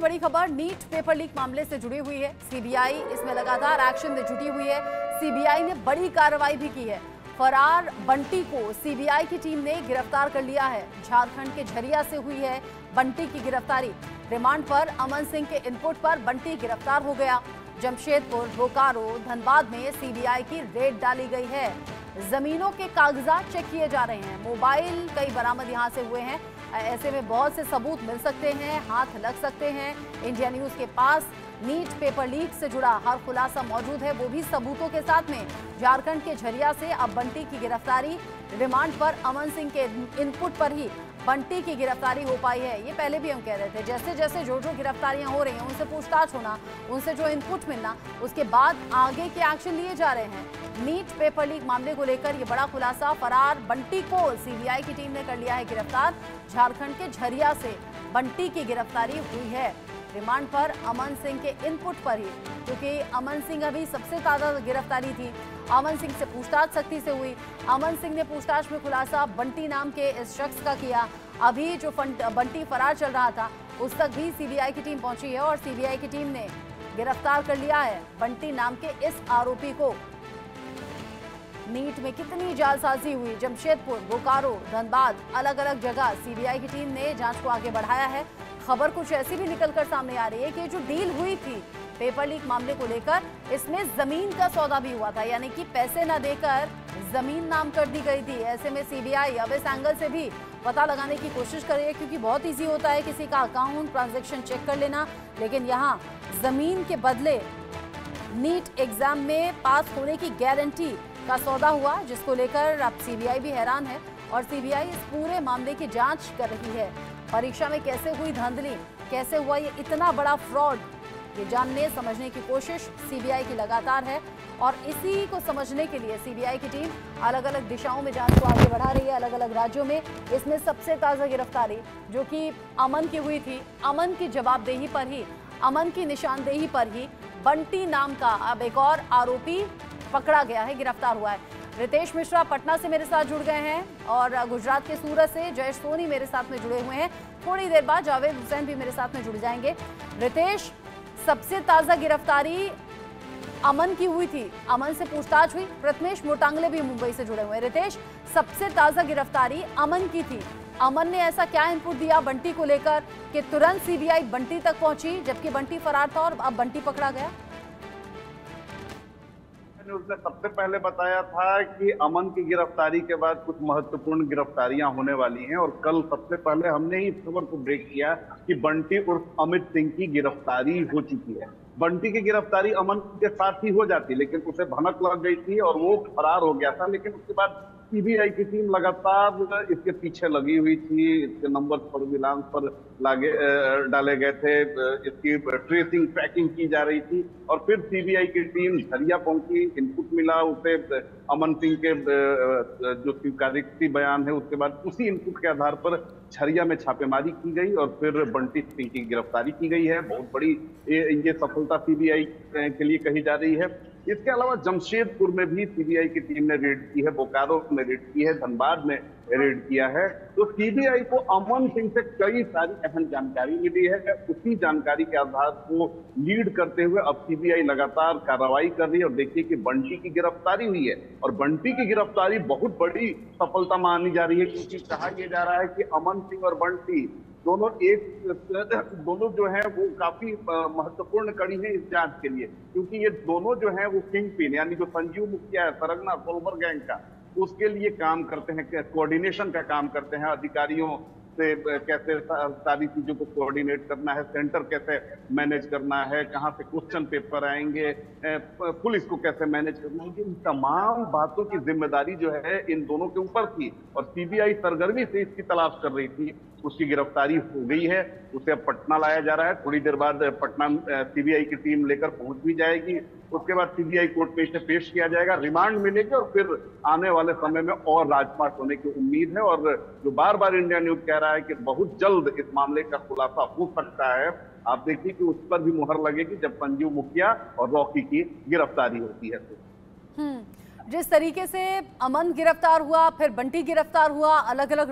बड़ी खबर NEET paper leak मामले से जुड़ी हुई है। सीबीआई इसमें लगातार एक्शन में जुटी हुई है। सीबीआई ने बड़ी कार्रवाई भी की है। फरार बंटी को सीबीआई की टीम ने गिरफ्तार कर लिया है। झारखंड के झरिया से हुई है बंटी की गिरफ्तारी। रिमांड पर अमन सिंह के इनपुट पर बंटी गिरफ्तार हो गया। जमशेदपुर, बोकारो, धनबाद में सीबीआई की रेड डाली गई है। जमीनों के कागजात चेक किए जा रहे हैं। मोबाइल कई बरामद यहां से हुए हैं। ऐसे में बहुत से सबूत मिल सकते हैं, हाथ लग सकते हैं। इंडिया न्यूज के पास नीट पेपर लीक से जुड़ा हर खुलासा मौजूद है, वो भी सबूतों के साथ में। झारखंड के झरिया से अब बंटी की गिरफ्तारी। रिमांड पर अमन सिंह के इनपुट पर ही बंटी की गिरफ्तारी हो पाई है। ये पहले भी हम कह रहे थे, जैसे जैसे जो गिरफ्तारियां हो रही हैं, उनसे पूछताछ होना, उनसे जो इनपुट मिलना, उसके बाद आगे के एक्शन लिए जा रहे हैं। नीट पेपर लीक मामले को लेकर ये बड़ा खुलासा। फरार बंटी को सीबीआई की टीम ने कर लिया है गिरफ्तार। झारखंड के झरिया से बंटी की गिरफ्तारी हुई है। रिमांड पर अमन सिंह के इनपुट पर ही, क्योंकि अमन सिंह अभी सबसे ताजा गिरफ्तारी थी। अमन सिंह से पूछताछ सख्ती से हुई। अमन सिंह ने पूछताछ में खुलासा बंटी नाम के इस शख्स का किया। अभी जो बंटी फरार चल रहा था, उस तक भी सीबीआई की टीम पहुंची है और सीबीआई की टीम ने गिरफ्तार कर लिया है बंटी नाम के इस आरोपी को। नीट में कितनी जालसाजी हुई, जमशेदपुर, बोकारो, धनबाद, अलग अलग जगह सीबीआई की टीम ने जांच को आगे बढ़ाया है। खबर कुछ ऐसी भी निकलकर सामने आ रही है कि जो डील हुई थी पेपर लीक मामले को लेकर, इसमें जमीन का सौदा भी हुआ था, यानी कि पैसे न देकर जमीन नाम कर दी गई थी। ऐसे में सीबीआई अब इस एंगल से भी पता लगाने की कोशिश कर रही है, क्योंकि बहुत इजी होता है किसी का अकाउंट ट्रांजैक्शन चेक कर लेना, लेकिन यहाँ जमीन के बदले नीट एग्जाम में पास होने की गारंटी का सौदा हुआ, जिसको लेकर अब सीबीआई भी हैरान है और सीबीआई इस पूरे मामले की जांच कर रही है। परीक्षा में कैसे हुई धांधली, कैसे हुआ ये इतना बड़ा फ्रॉड, ये जानने समझने की कोशिश सीबीआई की लगातार है और इसी को समझने के लिए सीबीआई की टीम अलग अलग दिशाओं में जांच को आगे बढ़ा रही है, अलग अलग राज्यों में। इसमें सबसे ताज़ा गिरफ्तारी जो कि अमन की हुई थी, अमन की जवाबदेही पर ही, अमन की निशानदेही पर ही बंटी नाम का अब एक और आरोपी पकड़ा गया है, गिरफ्तार हुआ है। रितेश मिश्रा पटना से मेरे साथ जुड़ गए हैं और गुजरात के सूरत से जयेश सोनी मेरे साथ में जुड़े हुए हैं। थोड़ी देर बाद जावेद हुसैन भी मेरे साथ में जुड़ जाएंगे। रितेश, सबसे ताजा गिरफ्तारी अमन की हुई थी, अमन से पूछताछ हुई। प्रथमेश मोटांगले भी मुंबई से जुड़े हुए हैं। रितेश, सबसे ताजा गिरफ्तारी अमन की थी। अमन ने ऐसा क्या इनपुट दिया बंटी को लेकर कि तुरंत सीबीआई बंटी तक पहुंची, जबकि बंटी फरार था और अब बंटी पकड़ा गया? उसने सबसे पहले बताया था कि अमन की गिरफ्तारी के बाद कुछ महत्वपूर्ण गिरफ्तारियां होने वाली हैं और कल सबसे पहले हमने ही इस खबर को ब्रेक किया कि बंटी उर्फ अमित सिंह की गिरफ्तारी हो चुकी है। बंटी की गिरफ्तारी अमन के साथ ही हो जाती, लेकिन उसे भनक लग गई थी और वो फरार हो गया था। लेकिन उसके बाद सीबीआई की टीम लगातार इसके पीछे लगी हुई थी। इसके नंबर सर्विलांस पर डाले गए थे, इसकी ट्रेसिंग ट्रैकिंग की जा रही थी और फिर सीबीआई की टीम झरिया पहुंची। इनपुट मिला उसे अमन सिंह के जो स्वीकारोक्ति बयान है, उसके बाद उसी इनपुट के आधार पर झरिया में छापेमारी की गई और फिर बंटी सिंह की गिरफ्तारी की गई है। बहुत बड़ी ये सफलता सीबीआई के लिए कही जा रही है। इसके अलावा जमशेदपुर में भी सीबीआई की टीम ने रेड की है, बोकारो में रेड की है, धनबाद में रेड किया है। तो सीबीआई को अमन सिंह से कई सारी अहम जानकारी मिली है। उसी जानकारी के आधार को लीड करते हुए अब सीबीआई लगातार कार्रवाई कर रही है और देखिए कि बंटी की गिरफ्तारी हुई है और बंटी की गिरफ्तारी बहुत बड़ी सफलता मानी जा रही है, क्योंकि कहा यह जा रहा है कि अमन सिंह और बंटी दोनों जो है वो काफी महत्वपूर्ण कड़ी है इस जांच के लिए, क्योंकि ये दोनों जो है वो किंग पिन, यानी जो संजीव मुखिया है सरगना सोलबर गैंग का, उसके लिए काम करते हैं, कोऑर्डिनेशन का काम करते हैं। अधिकारियों से कैसे सारी चीजों को कोऑर्डिनेट करना है, सेंटर कैसे मैनेज करना है, कहां से क्वेश्चन पेपर आएंगे, पुलिस को कैसे मैनेज करना है, इन तमाम बातों की जिम्मेदारी जो है इन दोनों के ऊपर थी और सीबीआई सरगर्मी से इसकी तलाश कर रही थी। उसकी गिरफ्तारी हो गई है, उसे अब पटना लाया जा रहा है। थोड़ी देर बाद पटना सीबीआई की टीम लेकर पहुंच भी जाएगी। उसके बाद सीबीआई कोर्ट में इसे पेश किया जाएगा, रिमांड मिलेगी और फिर आने वाले समय में और राजपाट होने की उम्मीद है। और जो बार बार इंडिया न्यूज कह रहा है कि बहुत जल्द इस मामले का खुलासा हो सकता है, आप देखिए कि उस पर भी मुहर लगेगी जब संजीव मुखिया और रॉकी की गिरफ्तारी होती है। जिस तरीके से अमन गिरफ्तार हुआ, फिर बंटी गिरफ्तार हुआ, अलग अलग